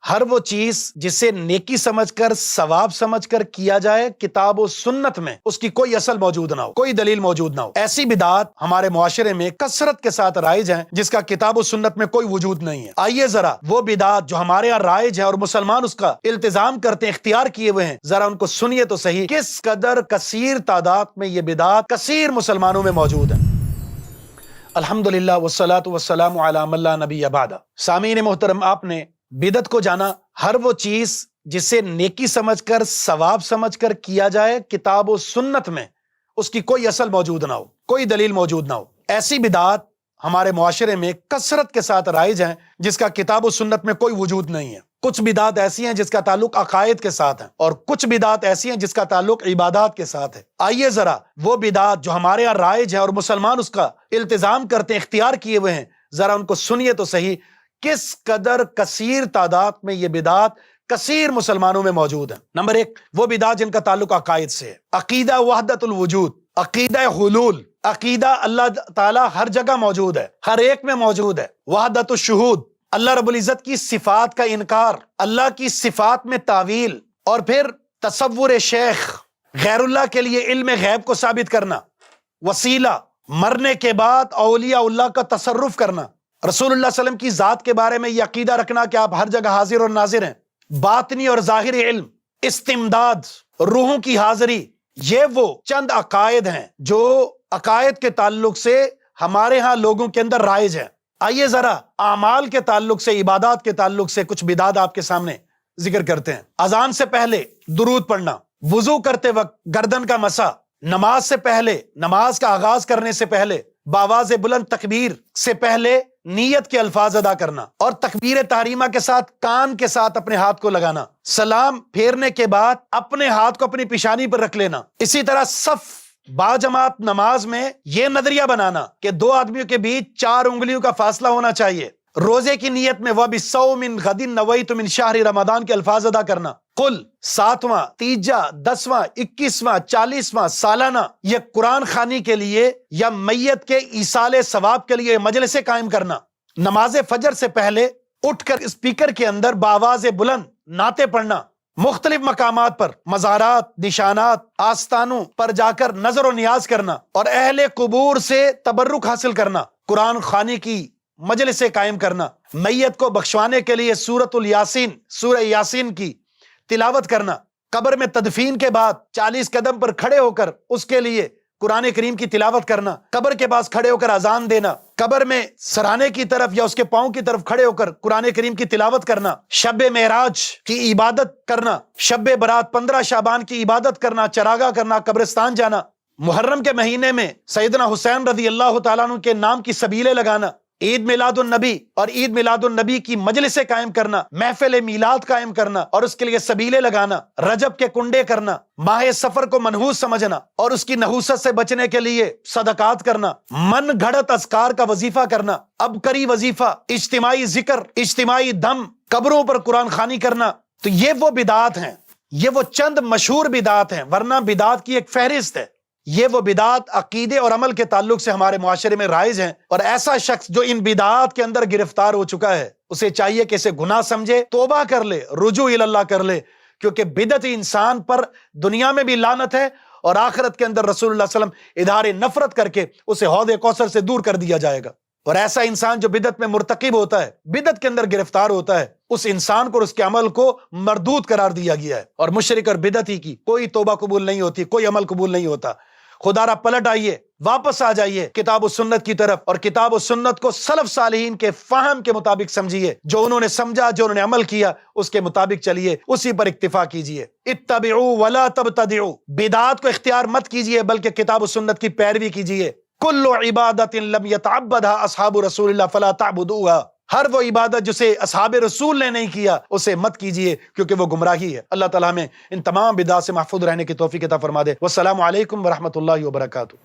ہر وہ چیز جسے نیکی سمجھ کر ثواب سمجھ کر کیا جائے کتاب و سنت میں اس کی کوئی اصل موجود نہ ہو، کوئی دلیل موجود نہ ہو، ایسی بدعات ہمارے معاشرے میں کثرت کے ساتھ رائج ہیں جس کا کتاب و سنت میں کوئی وجود نہیں ہے۔ آئیے ذرا وہ بدعات جو ہمارے یہاں رائج ہیں اور مسلمان اس کا التزام کرتے ہیں، اختیار کیے ہوئے ہیں، ذرا ان کو سنیے تو صحیح کس قدر کثیر تعداد میں یہ بدعات کثیر مسلمانوں میں موجود ہیں۔ الحمدللہ والصلاۃ والسلام علی من لا نبی بعد۔ سامعین محترم، آپ نے بدعت کو جانا، ہر وہ چیز جسے نیکی سمجھ کر ثواب سمجھ کر کیا جائے کتاب و سنت میں اس کی کوئی اصل موجود نہ ہو، کوئی دلیل موجود نہ ہو، ایسی بدعات ہمارے معاشرے میں کثرت کے ساتھ رائج ہیں جس کا کتاب و سنت میں کوئی وجود نہیں ہے۔ کچھ بدعات ایسی ہیں جس کا تعلق عقائد کے ساتھ ہے اور کچھ بدعات ایسی ہیں جس کا تعلق عبادات کے ساتھ ہے۔ آئیے ذرا وہ بدعات جو ہمارے یہاں رائج ہیں اور مسلمان اس کا التزام کرتے ہیں، اختیار کیے ہوئے ہیں، ذرا ان کو سنیے تو صحیح کس قدر کثیر تعداد میں یہ بدعات کثیر مسلمانوں میں موجود ہیں۔ نمبر ایک، وہ بدعات جن کا تعلق عقائد سے ہے۔ عقیدہ وحدت الوجود، عقیدہ حلول، عقیدہ اللہ تعالیٰ ہر جگہ موجود ہے، ہر ایک میں موجود ہے۔ وحدت الشہود، اللہ رب العزت کی صفات کا انکار، اللہ کی صفات میں تعویل، اور پھر تصور شیخ، غیر اللہ کے لیے علم غیب کو ثابت کرنا، وسیلہ، مرنے کے بعد اولیاء اللہ کا تصرف کرنا، رسول اللہ صلی اللہ علیہ وسلم کی ذات کے بارے میں یہ عقیدہ رکھنا کہ آپ ہر جگہ حاضر اور ناظر ہیں، باطنی اور ظاہری علم، استمداد، روحوں کی حاضری، یہ وہ چند عقائد ہیں جو عقائد کے تعلق سے ہمارے ہاں لوگوں کے اندر رائج ہیں۔ آئیے ذرا اعمال کے تعلق سے، عبادات کے تعلق سے کچھ بدعات آپ کے سامنے ذکر کرتے ہیں۔ اذان سے پہلے درود پڑھنا، وضو کرتے وقت گردن کا مسح، نماز سے پہلے، نماز کا آغاز کرنے سے پہلے بآواز بلند تکبیر سے پہلے نیت کے الفاظ ادا کرنا اور تکبیر تحریمہ کے ساتھ کان کے ساتھ اپنے ہاتھ کو لگانا، سلام پھیرنے کے بعد اپنے ہاتھ کو اپنی پیشانی پر رکھ لینا۔ اسی طرح صف باجماعت نماز میں یہ نظریہ بنانا کہ دو آدمیوں کے بیچ 4 انگلیوں کا فاصلہ ہونا چاہیے۔ روزے کی نیت میں وَبِالصَّوْمِ غَدٍ نَوَيْتُ مِنْ شَهْرِ رمضان کے الفاظ ادا کرنا۔ قل 7واں، تیجا، 10واں، 21واں، 40واں سالانہ یہ قرآن خوانی کے لیے یا میت کے ایصال ثواب کے لیے مجلسیں قائم کرنا۔ نماز فجر سے پہلے اٹھ کر اسپیکر کے اندر بآواز بلند نعتیں پڑھنا۔ مختلف مقامات پر، مزارات، نشانات، آستانوں پر جا کر نظر و نیاز کرنا اور اہل قبور سے تبرک حاصل کرنا۔ قرآن خوانی کی مجلسیں قائم کرنا، میت کو بخشوانے کے لیے سورۃ الیاسین، سورہ یاسین کی تلاوت کرنا، قبر میں تدفین کے بعد 40 قدم پر کھڑے ہو کر اس کے لیے قرآن کریم کی تلاوت کرنا، قبر کے پاس کھڑے ہو کر اذان دینا، قبر میں سرانے کی طرف یا اس کے پاؤں کی طرف کھڑے ہو کر قرآن کریم کی تلاوت کرنا، شب معراج کی عبادت کرنا، شب برات 15 شعبان کی عبادت کرنا، چراغاں کرنا، قبرستان جانا، محرم کے مہینے میں سیدنا حسین رضی اللہ تعالیٰ عنہ کے نام کی سبیلیں لگانا، عید میلاد النبی اور عید میلاد النبی کی مجلسیں قائم کرنا، محفل میلاد قائم کرنا اور اس کے لیے سبیلیں لگانا، رجب کے کنڈے کرنا، ماہ سفر کو منحوس سمجھنا اور اس کی نحوست سے بچنے کے لیے صدقات کرنا، من گھڑت اذکار کا وظیفہ کرنا، ابکری وظیفہ، اجتماعی ذکر، اجتماعی دم، قبروں پر قرآن خوانی کرنا۔ تو یہ وہ بدعات ہیں، یہ وہ چند مشہور بدعات ہیں، ورنہ بدعات کی ایک فہرست ہے۔ یہ وہ بدعات عقیدے اور عمل کے تعلق سے ہمارے معاشرے میں رائج ہیں، اور ایسا شخص جو ان بدعات کے اندر گرفتار ہو چکا ہے اسے چاہیے کہ اسے گناہ سمجھے، توبہ کر لے، رجوع اللہ کر لے، کیونکہ بدعت انسان پر دنیا میں بھی لعنت ہے اور آخرت کے اندر رسول اللہ صلی اللہ علیہ وسلم اظہار نفرت کر کے اسے حوض کوثر سے دور کر دیا جائے گا۔ اور ایسا انسان جو بدعت میں مرتکب ہوتا ہے، بدعت کے اندر گرفتار ہوتا ہے، اس انسان کو اور اس کے عمل کو مردود قرار دیا گیا ہے، اور مشرک اور بدعتی کی کوئی توبہ قبول نہیں ہوتی، کوئی عمل قبول نہیں ہوتا۔ خدا را پلٹ آئیے، واپس آ جائیے کتاب و سنت کی طرف، اور کتاب و سنت کو سلف صالحین کے فہم کے مطابق سمجھیے، جو انہوں نے سمجھا، جو انہوں نے عمل کیا اس کے مطابق چلیے، اسی پر اکتفا کیجیے۔ اتبعوا ولا تبتدعوا، بدعات کو اختیار مت کیجیے بلکہ کتاب و سنت کی پیروی کیجیے۔ کل عبادت لم یتعبدها اصحاب رسول اللہ فلا تعبدوها، ہر وہ عبادت جسے اصحاب رسول نے نہیں کیا اسے مت کیجیے، کیونکہ وہ گمراہی ہے۔ اللہ تعالیٰ ہمیں ان تمام بدعات سے محفوظ رہنے کی توفیق عطا فرما دے۔ والسلام علیکم ورحمۃ اللہ وبرکاتہ۔